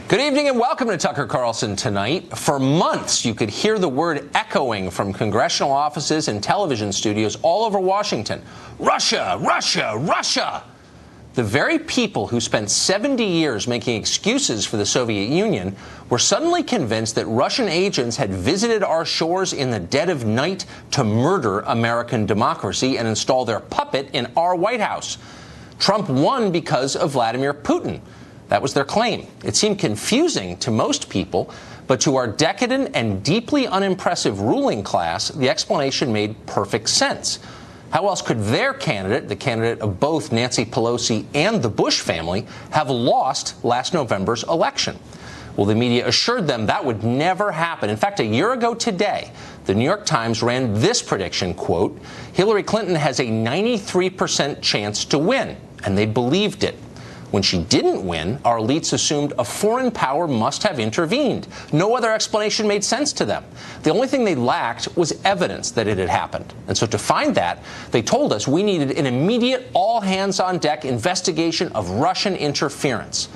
Good evening and welcome to Tucker Carlson Tonight. For months, you could hear the word echoing from congressional offices and television studios all over Washington. Russia, Russia, Russia! The very people who spent 70 years making excuses for the Soviet Union were suddenly convinced that Russian agents had visited our shores in the dead of night to murder American democracy and install their puppet in our White House. Trump won because of Vladimir Putin. That was their claim. It seemed confusing to most people, but to our decadent and deeply unimpressive ruling class, the explanation made perfect sense. How else could their candidate, the candidate of both Nancy Pelosi and the Bush family, have lost last November's election? Well, the media assured them that would never happen. In fact, a year ago today, the New York Times ran this prediction, quote, Hillary Clinton has a 93% chance to win, and they believed it. When she didn't win, our elites assumed a foreign power must have intervened. No other explanation made sense to them. The only thing they lacked was evidence that it had happened. And so to find that, they told us we needed an immediate all-hands-on-deck investigation of Russian interference.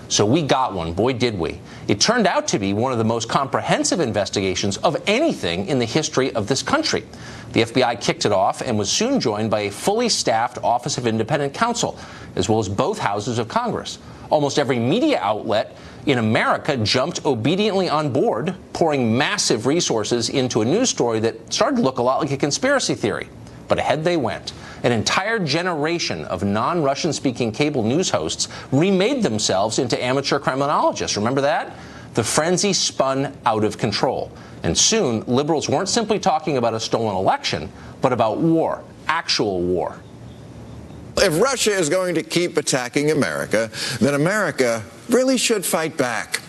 So we got one. Boy, did we. It turned out to be one of the most comprehensive investigations of anything in the history of this country. The FBI kicked it off and was soon joined by a fully staffed Office of Independent Counsel, as well as both houses of Congress. Almost every media outlet in America jumped obediently on board, pouring massive resources into a news story that started to look a lot like a conspiracy theory. But ahead they went. An entire generation of non-Russian-speaking cable news hosts remade themselves into amateur criminologists. Remember that? The frenzy spun out of control. And soon, liberals weren't simply talking about a stolen election, but about war, actual war. If Russia is going to keep attacking America, then America really should fight back.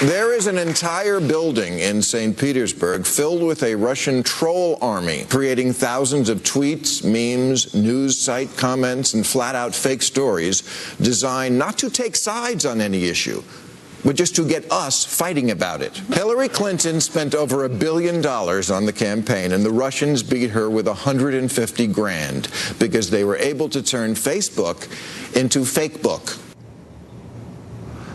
There is an entire building in St. Petersburg filled with a Russian troll army, creating thousands of tweets, memes, news site comments, and flat-out fake stories designed not to take sides on any issue, but just to get us fighting about it. Hillary Clinton spent over $1 billion on the campaign, and the Russians beat her with 150 grand because they were able to turn Facebook into Fakebook.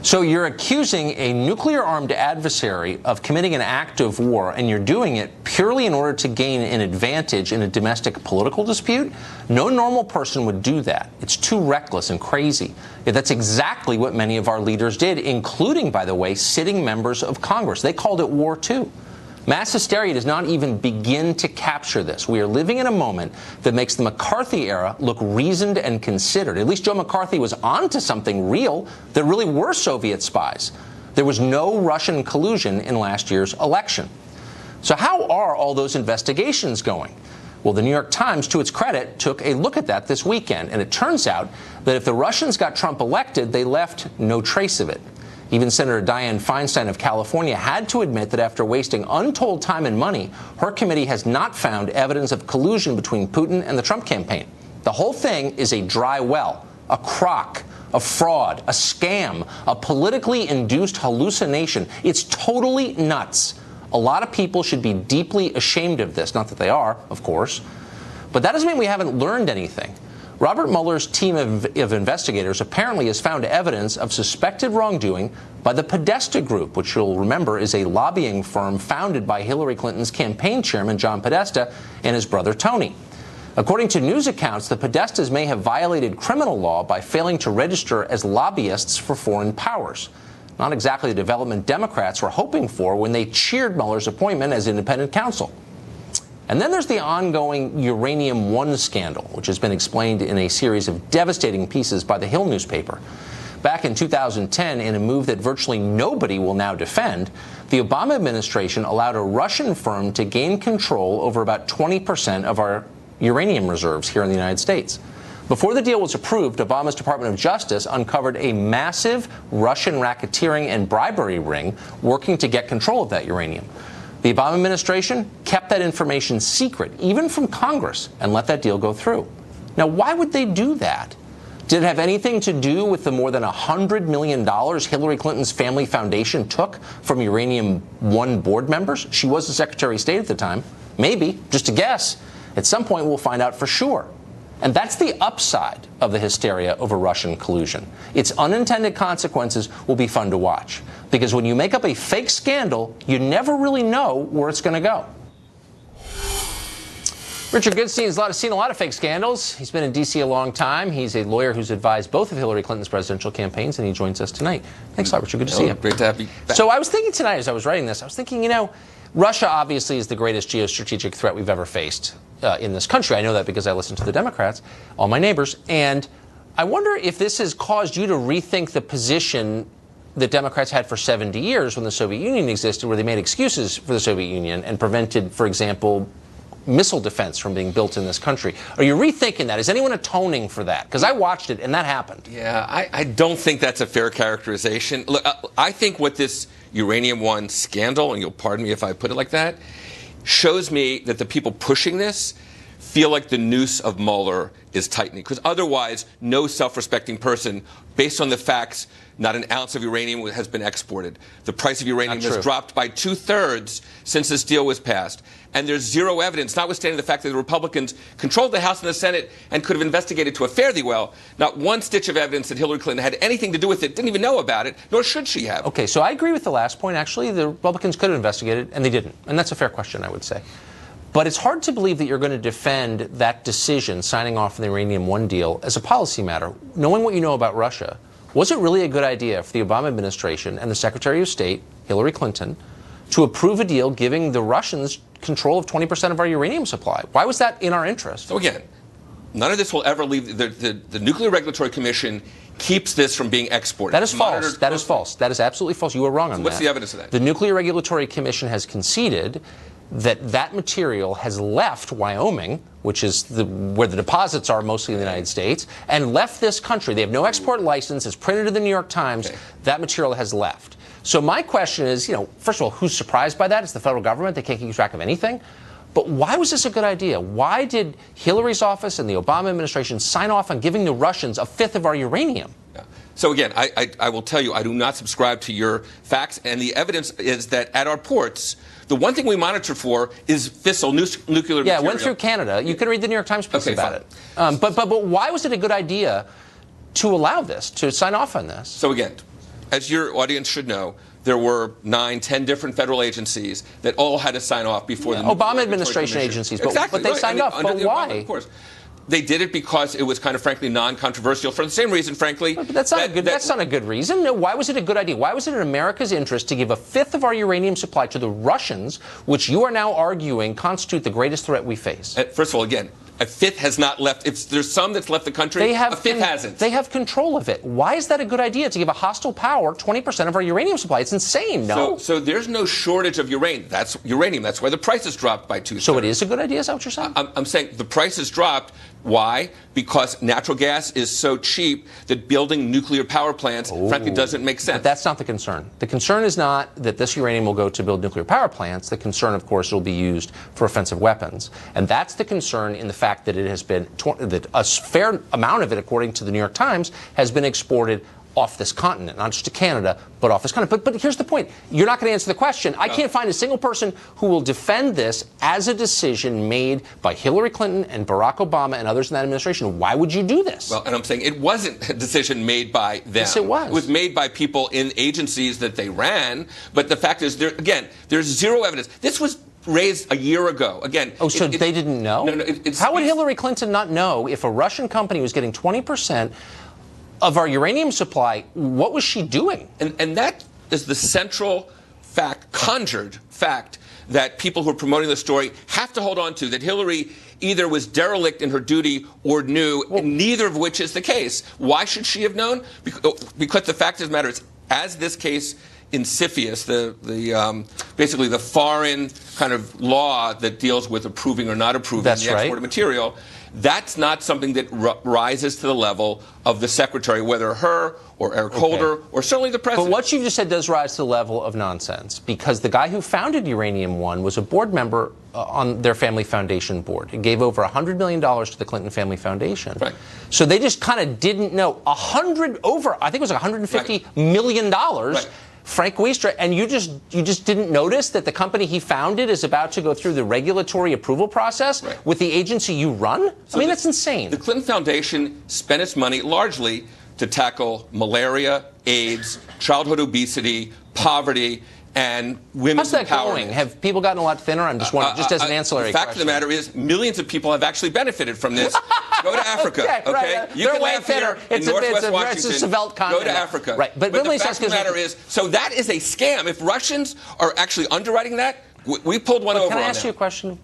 So you're accusing a nuclear-armed adversary of committing an act of war, and you're doing it purely in order to gain an advantage in a domestic political dispute? No normal person would do that. It's too reckless and crazy. Yet that's exactly what many of our leaders did, including, by the way, sitting members of Congress. They called it war, too. Mass hysteria does not even begin to capture this. We are living in a moment that makes the McCarthy era look reasoned and considered. At least Joe McCarthy was onto something real. There really were Soviet spies. There was no Russian collusion in last year's election. So how are all those investigations going? Well, the New York Times, to its credit, took a look at that this weekend. And it turns out that if the Russians got Trump elected, they left no trace of it. Even Senator Dianne Feinstein of California had to admit that after wasting untold time and money, her committee has not found evidence of collusion between Putin and the Trump campaign. The whole thing is a dry well, a crock, a fraud, a scam, a politically induced hallucination. It's totally nuts. A lot of people should be deeply ashamed of this. Not that they are, of course. But that doesn't mean we haven't learned anything. Robert Mueller's team of investigators apparently has found evidence of suspected wrongdoing by the Podesta Group, which you'll remember is a lobbying firm founded by Hillary Clinton's campaign chairman, John Podesta, and his brother, Tony. According to news accounts, the Podestas may have violated criminal law by failing to register as lobbyists for foreign powers. Not exactly the development Democrats were hoping for when they cheered Mueller's appointment as independent counsel. And then there's the ongoing Uranium One scandal, which has been explained in a series of devastating pieces by the Hill newspaper. Back in 2010, in a move that virtually nobody will now defend, the Obama administration allowed a Russian firm to gain control over about 20% of our uranium reserves here in the United States. Before the deal was approved, Obama's Department of Justice uncovered a massive Russian racketeering and bribery ring working to get control of that uranium. The Obama administration kept that information secret, even from Congress, and let that deal go through. Now, why would they do that? Did it have anything to do with the more than $100 million Hillary Clinton's family foundation took from Uranium One board members? She was the Secretary of State at the time. Maybe, just a guess. At some point, we'll find out for sure. And that's the upside of the hysteria over Russian collusion. Its unintended consequences will be fun to watch. Because when you make up a fake scandal, you never really know where it's going to go. Richard Goodstein has seen a lot of fake scandals. He's been in D.C. a long time. He's a lawyer who's advised both of Hillary Clinton's presidential campaigns, and he joins us tonight. Thanks a lot, Richard. Good to see you. Great to have you back. So I was thinking tonight as I was writing this, I was thinking, you know, Russia obviously is the greatest geostrategic threat we've ever faced in this country. I know that because I listen to the Democrats, all my neighbors. And I wonder if this has caused you to rethink the position that Democrats had for 70 years when the Soviet Union existed, where they made excuses for the Soviet Union and prevented, for example, missile defense from being built in this country. Are you rethinking that? Is anyone atoning for that? Because I watched it and that happened. Yeah, I don't think that's a fair characterization. Look, I think what this Uranium One scandal, and you'll pardon me if I put it like that, shows me that the people pushing this feel like the noose of Mueller is tightening. Because otherwise, no self-respecting person, based on the facts, not an ounce of uranium has been exported. The price of uranium has dropped by 2/3 since this deal was passed. And there's zero evidence, notwithstanding the fact that the Republicans controlled the House and the Senate and could have investigated to a fare thee well, not one stitch of evidence that Hillary Clinton had anything to do with it, didn't even know about it, nor should she have. Okay, so I agree with the last point, actually. The Republicans could have investigated, and they didn't. And that's a fair question, I would say. But it's hard to believe that you're going to defend that decision, signing off on the Uranium One deal, as a policy matter. Knowing what you know about Russia, was it really a good idea for the Obama administration and the Secretary of State, Hillary Clinton, to approve a deal giving the Russians control of 20% of our uranium supply? Why was that in our interest? So again, none of this will ever leave. The Nuclear Regulatory Commission keeps this from being exported. That is false. That is false. That is absolutely false. You were wrong on that. What's the evidence of that? The Nuclear Regulatory Commission has conceded that material has left Wyoming, which is where the deposits are mostly in the United States, and left this country. They have no export license. It's printed in the New York Times. Okay. That material has left. So my question is, you know, first of all, who's surprised by that? It's the federal government. They can't keep track of anything. But why was this a good idea? Why did Hillary's office and the Obama administration sign off on giving the Russians a fifth of our uranium? Yeah. So again, I will tell you, I do not subscribe to your facts, and the evidence is that at our ports, the one thing we monitor for is fissile nuclear material. Yeah, it went through Canada. You can read the New York Times piece about it. But why was it a good idea to allow this, to sign off on this? So again, as your audience should know, there were 9, 10 different federal agencies that all had to sign off before the Obama administration agencies. Exactly. But they signed off. But why? Obama, of course. They did it because it was kind of, frankly, non-controversial for the same reason, frankly. But that's not a good reason. No, why was it a good idea? Why was it in America's interest to give a fifth of our uranium supply to the Russians, which you are now arguing constitute the greatest threat we face? First of all, again, a fifth has not left. If there's some that's left the country, a fifth hasn't. They have control of it. Why is that a good idea to give a hostile power 20% of our uranium supply? It's insane, no? So there's no shortage of uranium. That's uranium. That's why the price has dropped by 2/3. So it is a good idea, is that what you're saying? I'm saying the price has dropped. Why? Because natural gas is so cheap that building nuclear power plants, frankly, doesn't make sense. But that's not the concern. The concern is not that this uranium will go to build nuclear power plants. The concern, of course, will be used for offensive weapons. And that's the concern in the fact that it has been, that a fair amount of it, according to the New York Times, has been exported off this continent, not just to Canada, but off this continent. But here's the point. You're not going to answer the question. I can't find a single person who will defend this as a decision made by Hillary Clinton and Barack Obama and others in that administration. Why would you do this? Well, and I'm saying it wasn't a decision made by them. Yes, it was. It was made by people in agencies that they ran. But the fact is, there's zero evidence. This was raised a year ago. Again. Oh, so they didn't know? No. How would Hillary Clinton not know if a Russian company was getting 20% of our uranium supply? What was she doing? And that is the central fact, conjured fact, that people who are promoting the story have to hold on to, that Hillary either was derelict in her duty or knew, and neither of which is the case. Why should she have known? Because the fact of the matter is, as this case in CFIUS, basically the foreign kind of law that deals with approving or not approving the export of material, that's not something that rises to the level of the secretary, whether her or Eric Holder or certainly the president. But what you just said does rise to the level of nonsense, because the guy who founded Uranium One was a board member on their family foundation board. He gave over $100 million to the Clinton Family Foundation. Right. So they just kind of didn't know. I think it was $150 million. Right. Frank Wiestra, and you just didn't notice that the company he founded is about to go through the regulatory approval process with the agency you run? So I mean, that's insane. The Clinton Foundation spent its money largely to tackle malaria, AIDS, childhood obesity, poverty, and women's empowerment. How's that going? Have people gotten a lot thinner? I'm just wondering, just as an ancillary question. The fact question. of the matter is, millions of people have actually benefited from this. Go to Africa, okay? Right. You can laugh here in Northwest Washington. It's a svelte continent. Go to Africa. Right. But the fact of the matter is, so that is a scam. If Russians are actually underwriting that, we pulled one over on them. Can I ask you a question?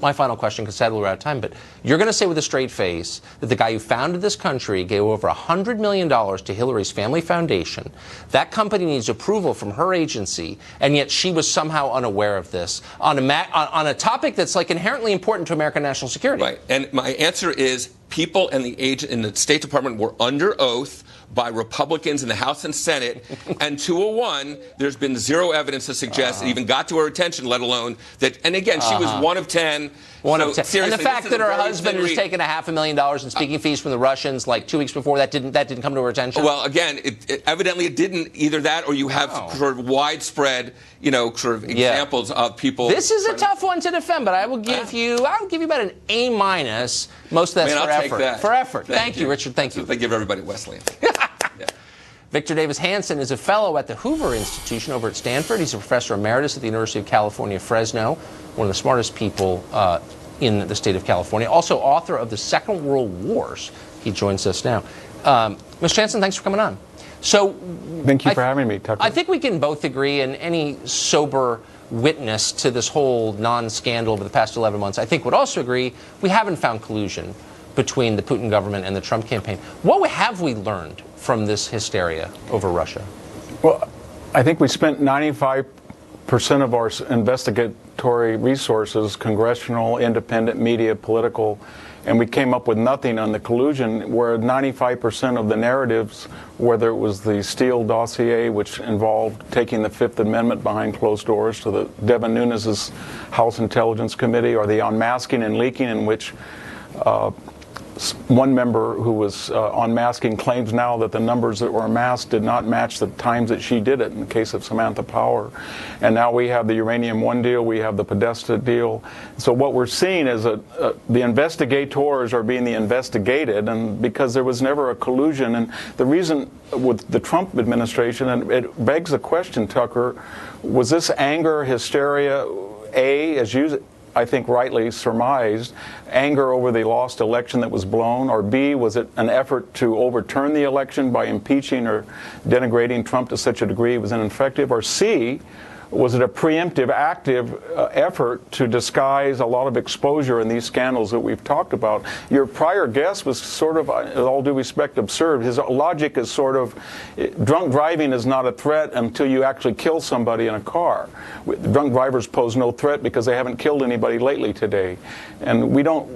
My final question, because sadly we're out of time, but you're going to say with a straight face that the guy who founded this country gave over $100 million to Hillary's family foundation. That company needs approval from her agency, and yet she was somehow unaware of this on a topic that's like inherently important to American national security. Right. And my answer is people in the State Department were under oath by Republicans in the House and Senate, and 201, there's been zero evidence to suggest it even got to her attention, let alone that, and again, she was one of 10. One of 10. And the fact that her husband was taking $500,000 in speaking fees from the Russians like 2 weeks before, that didn't come to her attention? Well, again, evidently it didn't, either that or you have sort of widespread, sort of examples of people. This is a tough one to defend, but I will give you about an A-. Most of that's for effort. That. For effort. Thank you, Richard. Thank you. They give everybody Wesleyan. Victor Davis Hanson is a fellow at the Hoover Institution over at Stanford. He's a professor emeritus at the University of California, Fresno, one of the smartest people in the state of California. Also author of The Second World Wars. He joins us now. Mr. Hanson, thanks for coming on. So, thank you for having me, Tucker. I think we can both agree, and any sober witness to this whole non-scandal over the past 11 months, I think would also agree, we haven't found collusion between the Putin government and the Trump campaign. What have we learned from this hysteria over Russia? Well, I think we spent 95% of our investigatory resources, congressional, independent media, political, and we came up with nothing on the collusion, where 95% of the narratives, whether it was the Steele dossier, which involved taking the Fifth Amendment behind closed doors to the Devin Nunes's House Intelligence Committee, or the unmasking and leaking, in which one member who was unmasking claims now that the numbers that were amassed did not match the times that she did it, in the case of Samantha Power. And now we have the Uranium One deal, we have the Podesta deal. So what we're seeing is the investigators are being investigated, and because there was never a collusion. And the reason with the Trump administration, and it begs the question, Tucker, was this anger, hysteria, as you I think rightly surmised, anger over the lost election that was blown, or B, was it an effort to overturn the election by impeaching or denigrating Trump to such a degree it was ineffective, or C, was it a preemptive, active effort to disguise a lot of exposure in these scandals that we've talked about? Your prior guest was sort of, with all due respect, absurd. His logic is sort of, drunk driving is not a threat until you actually kill somebody in a car. Drunk drivers pose no threat because they haven't killed anybody lately today. And we don't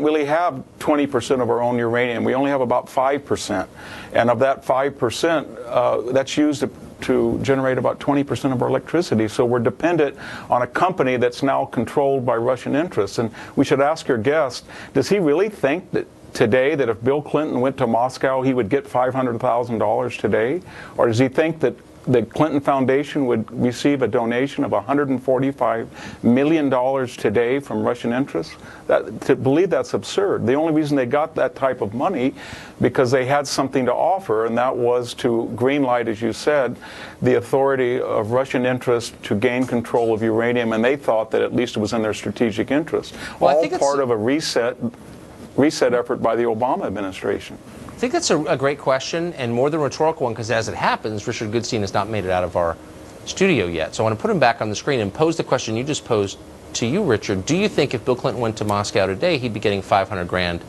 really have 20% of our own uranium. We only have about 5%. And of that 5%, that's used to generate about 20% of our electricity. So we're dependent on a company that's now controlled by Russian interests. And we should ask your guest, does he really think that today that if Bill Clinton went to Moscow, he would get $500,000 today? Or does he think that the Clinton Foundation would receive a donation of $145 million today from Russian interests? To believe that's absurd. The only reason they got that type of money because they had something to offer, and that was to greenlight, as you said, the authority of Russian interests to gain control of uranium, and they thought that at least it was in their strategic interest. Well, all part of a reset effort by the Obama administration. I think that's a great question, and more than a rhetorical one, because as it happens, Richard Goodstein has not made it out of our studio yet. So I want to put him back on the screen and pose the question you just posed to you, Richard. Do you think if Bill Clinton went to Moscow today, he'd be getting $500,000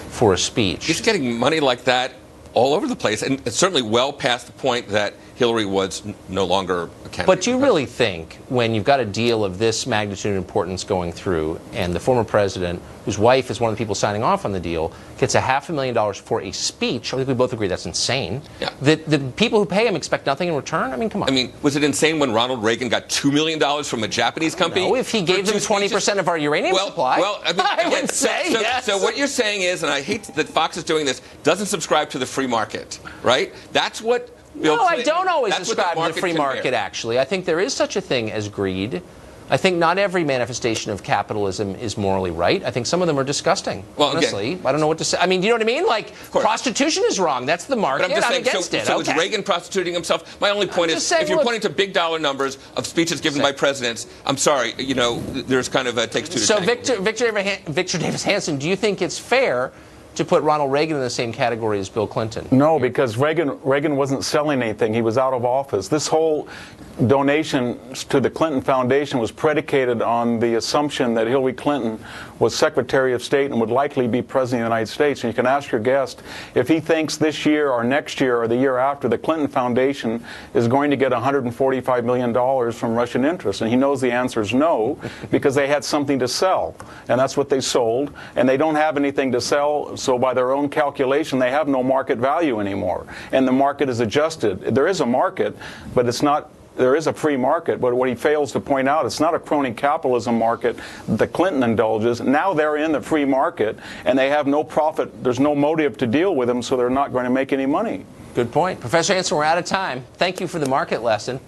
for a speech? He's getting money like that all over the place, and it's certainly well past the point that Hillary was no longer a candidate. But do you really think, when you've got a deal of this magnitude and importance going through, and the former president, whose wife is one of the people signing off on the deal, gets $500,000 for a speech, I think we both agree that's insane, that the people who pay him expect nothing in return? I mean, come on. I mean, was it insane when Ronald Reagan got $2 million from a Japanese company? No, if he gave them 20% of our uranium supply. Well, I mean, I would say yes. So what you're saying is, and I hate that Fox is doing this, doesn't subscribe to the free market, right? That's what Bill No, I Clinton. don't always That's what the subscribe to the market free can market, bear. actually. I think there is such a thing as greed. I think not every manifestation of capitalism is morally right. I think some of them are disgusting, Well, honestly. I don't know what to say. I mean, do you know what I mean? Like, course. prostitution is wrong. That's the market. But I'm just saying, against it. so Okay. is Reagan prostituting himself? My only point is, just saying, if you're look- pointing to big dollar numbers of speeches given by presidents, I'm sorry, there's kind of a takes two to So, tango. Victor Davis Hanson, do you think it's fair to put Ronald Reagan in the same category as Bill Clinton? No, because Reagan wasn't selling anything. He was out of office. This whole donation to the Clinton Foundation was predicated on the assumption that Hillary Clinton was Secretary of State and would likely be President of the United States. And you can ask your guest if he thinks this year or next year or the year after the Clinton Foundation is going to get $145 million from Russian interests. And he knows the answer is no, because they had something to sell. And that's what they sold. And they don't have anything to sell, so by their own calculation, they have no market value anymore. And the market is adjusted. There is a market, but it's not. There is a free market, but what he fails to point out, it's not a crony capitalism market that Clinton indulges. Now they're in the free market, and they have no profit. There's no motive to deal with them, so they're not going to make any money. Good point. Professor Hanson, we're out of time. Thank you for the market lesson.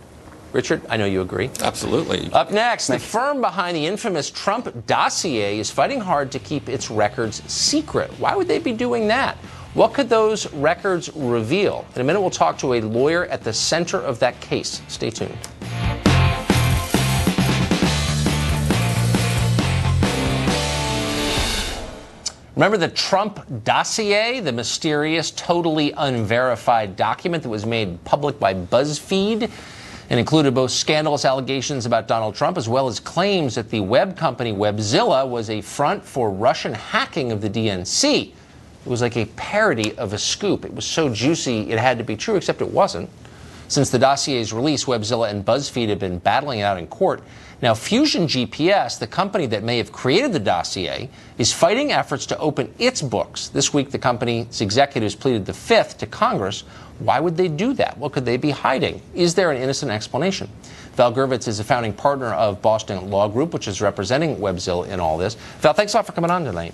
Richard, I know you agree. Absolutely. Up next, the firm behind the infamous Trump dossier is fighting hard to keep its records secret. Why would they be doing that? What could those records reveal? In a minute, we'll talk to a lawyer at the center of that case. Stay tuned. Remember the Trump dossier, the mysterious, totally unverified document that was made public by BuzzFeed and included both scandalous allegations about Donald Trump as well as claims that the web company Webzilla was a front for Russian hacking of the DNC. It was like a parody of a scoop. It was so juicy it had to be true, except it wasn't. Since the dossier's release, Webzilla and BuzzFeed have been battling it out in court. Now, Fusion GPS, the company that may have created the dossier, is fighting efforts to open its books. This week, the company's executives pleaded the Fifth to Congress. Why would they do that? What could they be hiding? Is there an innocent explanation? Val Gervitz is a founding partner of Boston Law Group, which is representing Webzilla in all this. Val, thanks a lot for coming on tonight.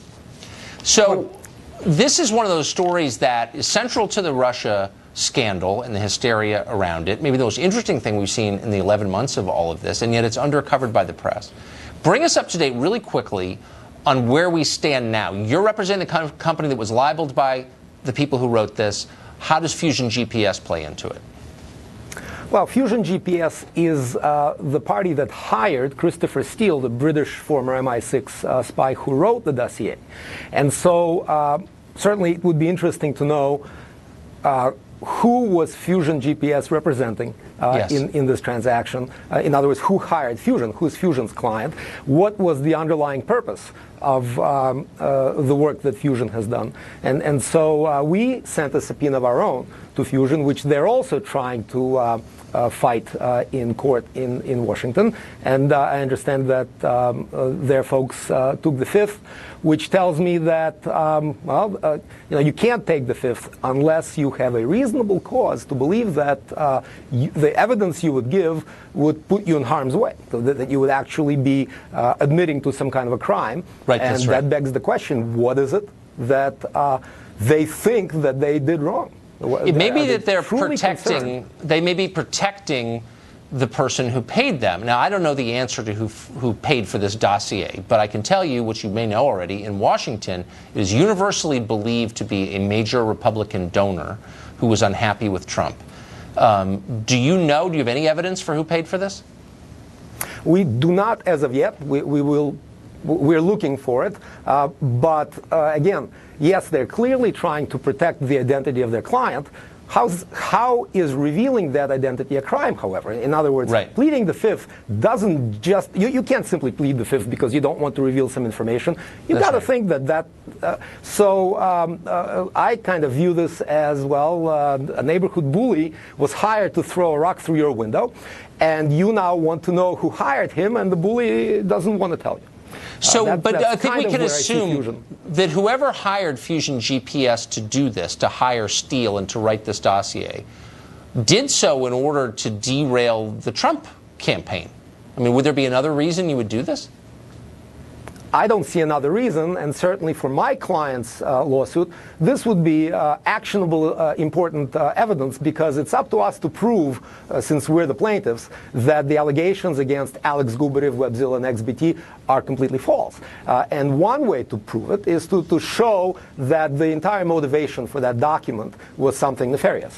So, this is one of those stories that is central to the Russia scandal and the hysteria around it. Maybe the most interesting thing we've seen in the 11 months of all of this, and yet it's undercovered by the press. Bring us up to date really quickly on where we stand now. You're representing the kind of company that was libeled by the people who wrote this. How does Fusion GPS play into it? Well, Fusion GPS is the party that hired Christopher Steele, the British former MI6 spy who wrote the dossier. And so certainly it would be interesting to know who was Fusion GPS representing Yes. in this transaction. In other words, who hired Fusion? Who's Fusion's client? What was the underlying purpose of the work that Fusion has done? And so we sent a subpoena of our own to Fusion, which they're also trying to fight in court in Washington. And I understand that their folks took the Fifth, which tells me that, you can't take the Fifth unless you have a reasonable cause to believe that the evidence you would give would put you in harm's way, so that you would actually be admitting to some kind of a crime. Right, and that's right. that begs the question, what is it that they think that they did wrong? It may be that they're truly protecting, concerned? they may be protecting the person who paid them. Now, I don't know the answer to who paid for this dossier, but I can tell you, which you may know already, in Washington, it is universally believed to be a major Republican donor who was unhappy with Trump. Do you have any evidence for who paid for this? We do not as of yet. We're looking for it. But again, yes, they're clearly trying to protect the identity of their client. How is revealing that identity a crime, however? In other words, right. Pleading the Fifth doesn't just... You can't simply plead the Fifth because you don't want to reveal some information. You've got to think that... I kind of view this as, well, a neighborhood bully was hired to throw a rock through your window, and you now want to know who hired him, and the bully doesn't want to tell you. So, but I think we can where I see assume Fusion. that whoever hired Fusion GPS to do this, to hire Steele and to write this dossier, did so in order to derail the Trump campaign. I mean, would there be another reason you would do this? I don't see another reason, and certainly for my client's lawsuit, this would be actionable, important evidence, because it's up to us to prove, since we're the plaintiffs, that the allegations against Alex Gubarev, Webzilla, and XBT are completely false. And one way to prove it is to show that the entire motivation for that document was something nefarious.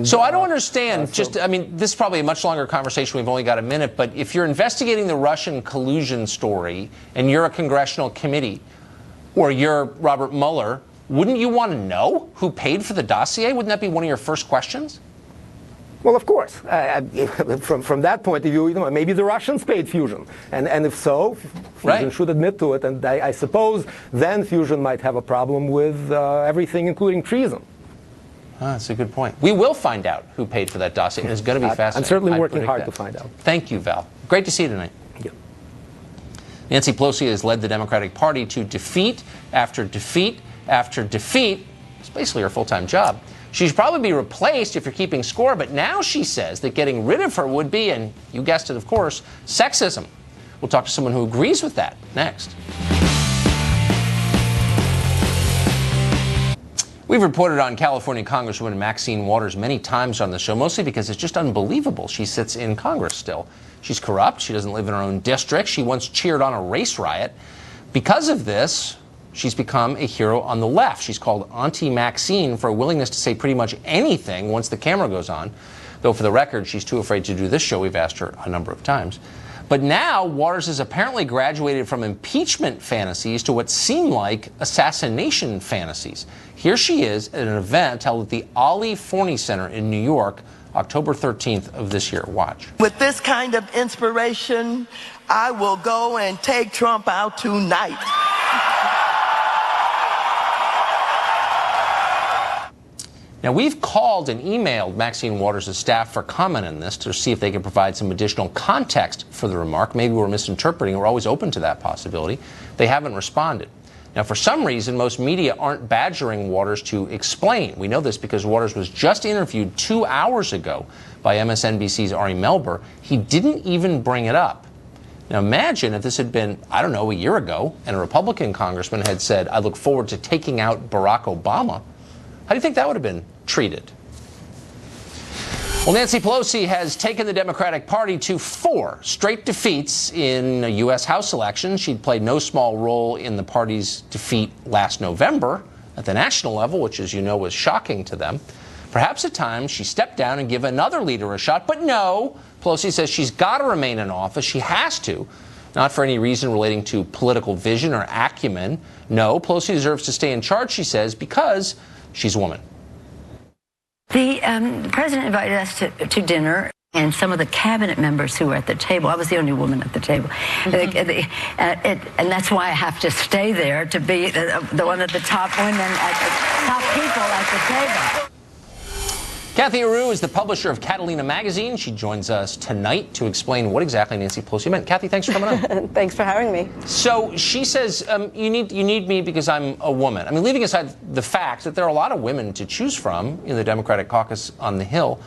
So I don't understand. I mean, this is probably a much longer conversation. We've only got a minute. But if you're investigating the Russian collusion story and you're a congressional committee, or you're Robert Mueller, wouldn't you want to know who paid for the dossier? Wouldn't that be one of your first questions? Well, of course. From that point of view, maybe the Russians paid Fusion. And if so, Fusion should admit to it. And I suppose then Fusion might have a problem with everything, including treason. That's a good point. We will find out who paid for that dossier, and it's going to be fascinating. I'm certainly working hard to find out. Thank you, Val. Great to see you tonight. Yeah. Nancy Pelosi has led the Democratic Party to defeat after defeat after defeat. It's basically her full-time job. She should probably be replaced if you're keeping score, but now she says that getting rid of her would be, and you guessed it, of course, sexism. We'll talk to someone who agrees with that next. We've reported on California Congresswoman Maxine Waters many times on the show, mostly because it's just unbelievable. She sits in Congress still. She's corrupt. She doesn't live in her own district. She once cheered on a race riot. Because of this, she's become a hero on the left. She's called Auntie Maxine for a willingness to say pretty much anything once the camera goes on. Though for the record, she's too afraid to do this show. We've asked her a number of times. But now, Waters has apparently graduated from impeachment fantasies to what seem like assassination fantasies. Here she is at an event held at the Ali Forney Center in New York, October 13th of this year. Watch. With this kind of inspiration, I will go and take Trump out tonight. Now, we've called and emailed Maxine Waters' staff for comment on this to see if they can provide some additional context for the remark. Maybe we're misinterpreting. We're always open to that possibility. They haven't responded. Now, for some reason, most media aren't badgering Waters to explain. We know this because Waters was just interviewed 2 hours ago by MSNBC's Ari Melber. He didn't even bring it up. Now, imagine if this had been, I don't know, a year ago, and a Republican congressman had said, I look forward to taking out Barack Obama. How do you think that would have been treated? Well, Nancy Pelosi has taken the Democratic Party to 4 straight defeats in a U.S. House election. She'd played no small role in the party's defeat last November at the national level, which, as you know, was shocking to them. Perhaps at times she stepped down and give another leader a shot, but no. Pelosi says she's got to remain in office. She has to. Not for any reason relating to political vision or acumen. No, Pelosi deserves to stay in charge, she says, because she's a woman. The president invited us to dinner, and some of the cabinet members who were at the table, I was the only woman at the table, and that's why I have to stay there, to be the one of the top women, top people at the table. Kathy Aru is the publisher of Catalina Magazine. She joins us tonight to explain what exactly Nancy Pelosi meant. Kathy, thanks for coming on. Thanks for having me. So she says, you need me because I'm a woman. I mean, leaving aside the fact that there are a lot of women to choose from in the Democratic caucus on the Hill,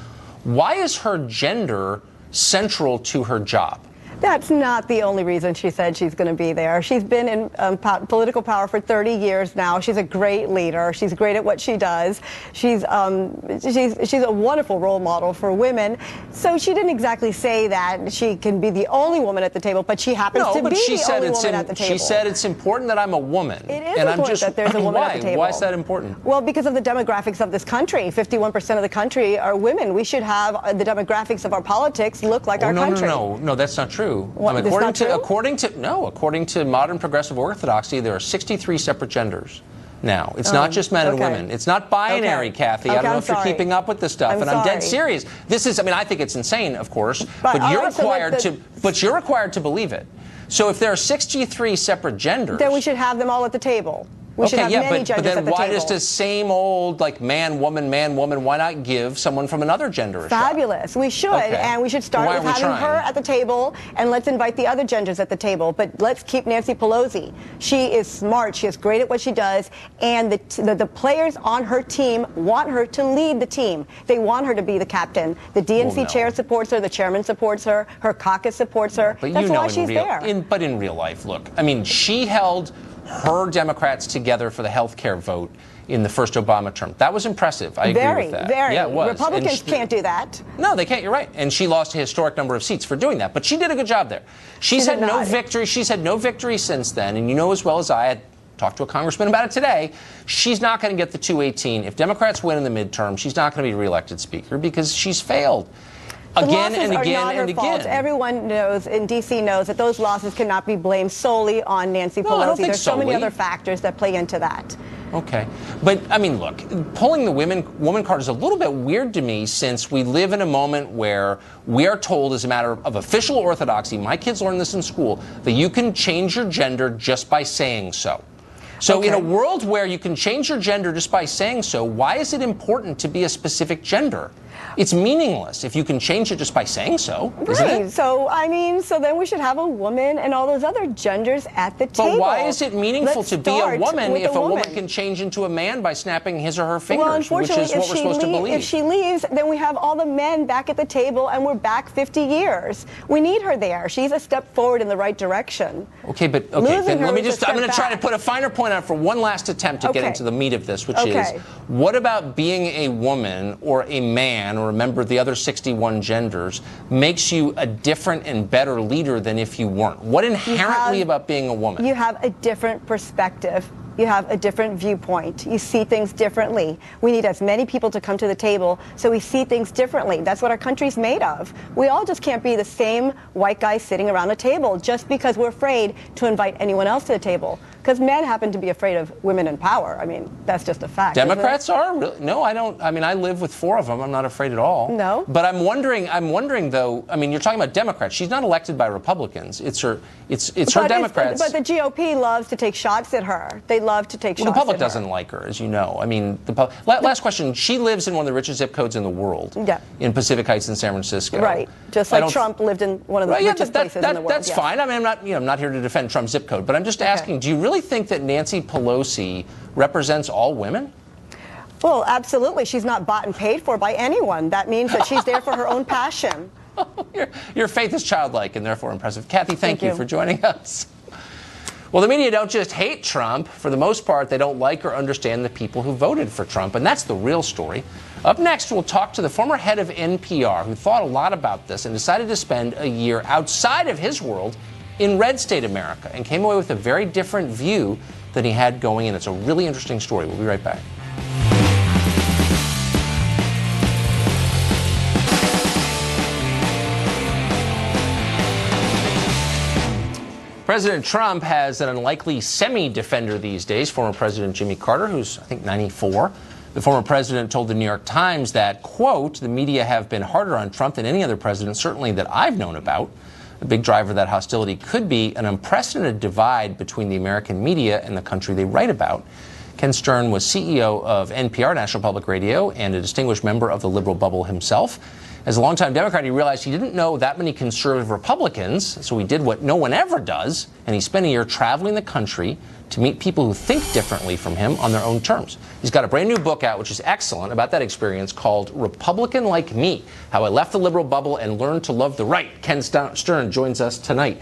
why is her gender central to her job? That's not the only reason she said she's going to be there. She's been in political power for 30 years now. She's a great leader. She's great at what she does. She's a wonderful role model for women. So she didn't exactly say that she can be the only woman at the table, but she happens to be the only woman at the table. She said it's important that I'm a woman. It is important that there's a woman at the table. Why is that important? Well, because of the demographics of this country. 51% of the country are women. We should have the demographics of our politics look like our country. No, that's not true. What, according to modern progressive orthodoxy, there are 63 separate genders. Now, it's not just men and women. It's not binary, Kathy. I don't know if you're keeping up with this stuff, and I'm dead serious. This is, I mean, I think it's insane, of course, but you're required to believe it. So if there are 63 separate genders, then we should have them all at the table. We should Okay, have yeah, many but genders then at the why table. does the same old, like, man, woman, why not give someone from another gender a shot? Fabulous. We should, Okay. and we should start Why with are we having her trying? at the table, and let's invite the other genders at the table. But let's keep Nancy Pelosi. She is smart. She is great at what she does, and the players on her team want her to lead the team. They want her to be the captain. The DNC no. chair supports her. The chairman supports her. Her caucus supports her. But That's you know, why she's there. But in real life, look, I mean, she held her Democrats together for the health care vote in the first Obama term. That was impressive. I agree with that. Very. Yeah, it was. Republicans can't do that. No, they can't. You're right. And she lost a historic number of seats for doing that. But she did a good job there. She's had no victory. She's had no victory since then. And you know as well as I had talked to a congressman about it today, she's not going to get the 218. If Democrats win in the midterm, she's not going to be reelected speaker because she's failed. Again and again and again. Everyone knows, in D.C. knows, that those losses cannot be blamed solely on Nancy Pelosi. I don't think There's so many solely. other factors that play into that. Okay. But, I mean, look, pulling the woman card is a little bit weird to me since we live in a moment where we are told, as a matter of official orthodoxy, my kids learn this in school, that you can change your gender just by saying so. So in a world where you can change your gender just by saying so, why is it important to be a specific gender? It's meaningless if you can change it just by saying so, isn't it? So, I mean, so then we should have a woman and all those other genders at the table. But why is it meaningful Let's to be a woman start if with a woman can change into a man by snapping his or her fingers, Well, which unfortunately, is what we're supposed to believe? If she leaves, then we have all the men back at the table, and we're back 50 years. We need her there. She's a step forward in the right direction. Okay, but Losing then let her me is a just, I'm going to step try to back. put a finer point on it for one last attempt to get into the meat of this, which is, what about being a woman or a man or a member of the other 61 genders makes you a different and better leader than if you weren't? What inherently about being a woman? You have a different perspective. You have a different viewpoint. You see things differently. We need as many people to come to the table so we see things differently. That's what our country's made of. We all just can't be the same white guy sitting around a table just because we're afraid to invite anyone else to the table. Because men happen to be afraid of women in power. I mean, that's just a fact. Democrats are? Really? No, I don't. I mean, I live with 4 of them. I'm not afraid at all. No. But I'm wondering though, I mean, you're talking about Democrats. She's not elected by Republicans. It's her Democrats. But the GOP loves to take shots at her. They love to take shots at her. The public doesn't like her, as you know. I mean, last question. She lives in one of the richest zip codes in the world. Yeah. In Pacific Heights in San Francisco. Right. Just like Trump lived in one of the richest places in the world. That's fine. I mean, I'm not here to defend Trump's zip code, but I'm just asking, do you really think that Nancy Pelosi represents all women? Well, absolutely. She's not bought and paid for by anyone. That means that she's there for her own passion. Your faith is childlike and therefore impressive. Kathy, thank you for joining us. Well, the media don't just hate Trump. For the most part, they don't like or understand the people who voted for Trump, and that's the real story. Up next, we'll talk to the former head of NPR who thought a lot about this and decided to spend a year outside of his world in red state America and came away with a very different view than he had going in. It's a really interesting story. We'll be right back. President Trump has an unlikely semi-defender these days, former President Jimmy Carter, who's, I think, 94. The former president told the New York Times that, quote, the media have been harder on Trump than any other president, certainly that I've known about. A big driver of that hostility could be an unprecedented divide between the American media and the country they write about. Ken Stern was CEO of NPR, National Public Radio, and a distinguished member of the liberal bubble himself. As a longtime Democrat, he realized he didn't know that many conservative Republicans, so he did what no one ever does, and he spent a year traveling the country to meet people who think differently from him on their own terms. He's got a brand new book out, which is excellent, about that experience called Republican Like Me, How I Left the Liberal Bubble and Learned to Love the Right. Ken Stern joins us tonight.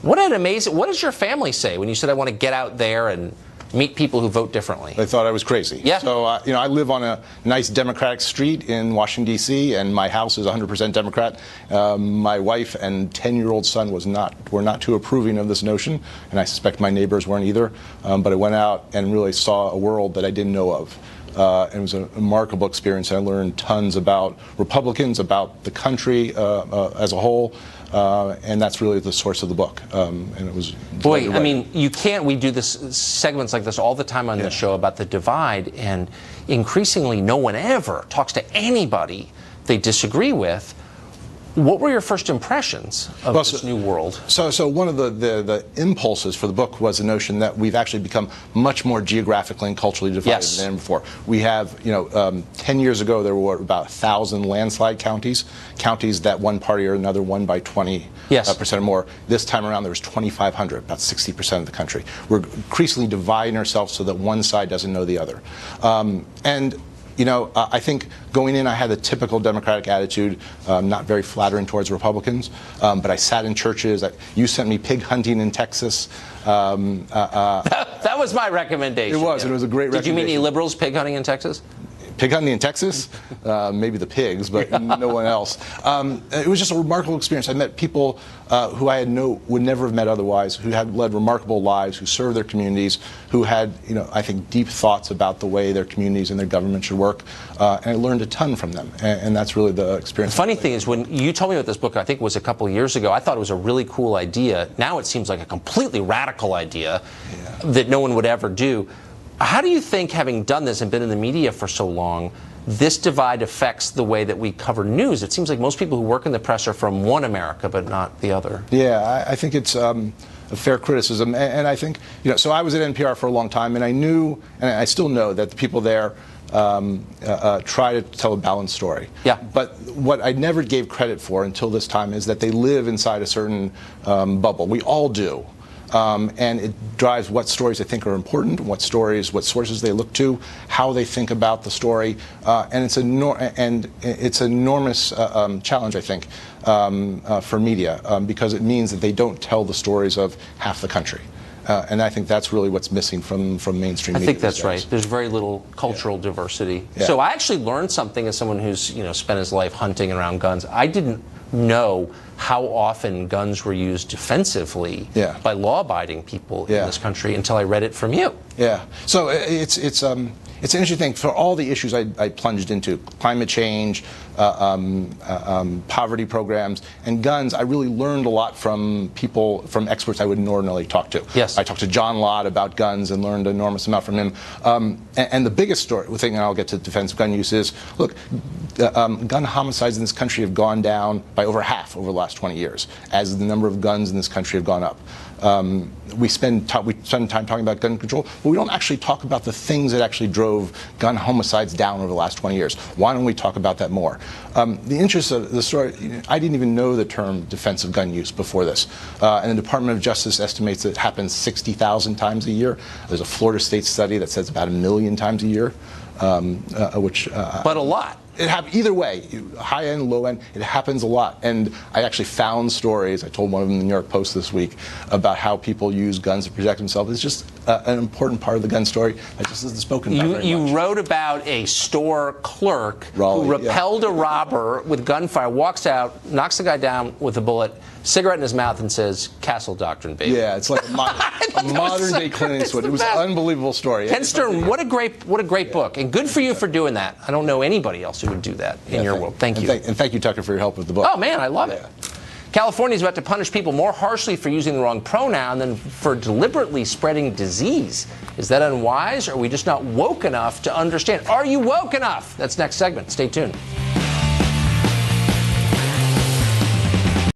What does your family say when you said, I want to get out there and meet people who vote differently? They thought I was crazy. Yeah. So, I live on a nice Democratic street in Washington, D.C., and my house is 100% Democrat. My wife and 10-year-old son were not too approving of this notion, and I suspect my neighbors weren't either. But I went out and really saw a world that I didn't know of. It was a remarkable experience. I learned tons about Republicans, about the country as a whole. And that's really the source of the book. And it was boy. I mean, we do this segments like this all the time on the show about the divide, and increasingly, no one ever talks to anybody they disagree with. What were your first impressions of this new world? So one of the impulses for the book was the notion that we've actually become much more geographically and culturally divided than before. We have, 10 years ago there were about 1,000 landslide counties that one party or another won by 20% or more. This time around there was 2,500, about 60% of the country. We're increasingly dividing ourselves so that one side doesn't know the other. I think going in I had the typical Democratic attitude, not very flattering towards Republicans, but I sat in churches. You sent me pig hunting in Texas. That was my recommendation. It was. It was a great recommendation. Did you meet any liberals pig hunting in Texas? Pig hunting in Texas? Maybe the pigs, but no one else. It was just a remarkable experience. I met people who I would never have met otherwise, who had led remarkable lives, who served their communities, who had, I think, deep thoughts about the way their communities and their government should work. And I learned a ton from them, and that's really the experience. The funny thing is, when you told me about this book, I think it was a couple of years ago, I thought it was a really cool idea. Now it seems like a completely radical idea that no one would ever do. How do you think, having done this and been in the media for so long, this divide affects the way that we cover news? It seems like most people who work in the press are from one America, but not the other. Yeah, I think it's a fair criticism. And I think, so I was at NPR for a long time, and I knew, and I still know, that the people there try to tell a balanced story. Yeah. But what I never gave credit for until this time is that they live inside a certain bubble. We all do. And it drives what stories they think are important, what sources they look to, how they think about the story, and it's an enormous challenge, I think, for media, because it means that they don't tell the stories of half the country. And I think that's really what's missing from mainstream media. I think that's right. There's very little cultural diversity. Yeah. So I actually learned something as someone who's spent his life hunting around guns. I didn't know how often guns were used defensively by law-abiding people in this country until I read it from you. Yeah. So it's an interesting thing. For all the issues I plunged into, climate change, poverty programs, and guns, I really learned a lot from experts I would normally talk to. Yes. I talked to John Lott about guns and learned an enormous amount from him. And the biggest thing, and I'll get to defense of gun use, is, look, gun homicides in this country have gone down by over half over the last 20 years, as the number of guns in this country have gone up. We spend time talking about gun control, but we don't actually talk about the things that actually drove gun homicides down over the last 20 years. Why don't we talk about that more? The interest of the story, I didn't even know the term defensive gun use before this. And the Department of Justice estimates it happens 60,000 times a year. There's a Florida State study that says about 1 million times a year. But a lot. It happens either way, high end, low end. It happens a lot, and I actually found stories. I told one of them in the New York Post this week about how people use guns to protect themselves. It's just an important part of the gun story that just isn't spoken about very much. You wrote about a store clerk who repelled a robber with gunfire, walks out, knocks the guy down with a bullet, cigarette in his mouth, and says, "Castle Doctrine, baby." Yeah, it's like a modern day Clint Eastwood. It was an unbelievable story. Ken Stern, what a great book, and good for you for doing that. I don't know anybody else who would do that in your world. Thank you. And thank you, Tucker, for your help with the book. Oh, man, I love it. California is about to punish people more harshly for using the wrong pronoun than for deliberately spreading disease. Is that unwise, or are we just not woke enough to understand? Are you woke enough? That's next segment. Stay tuned.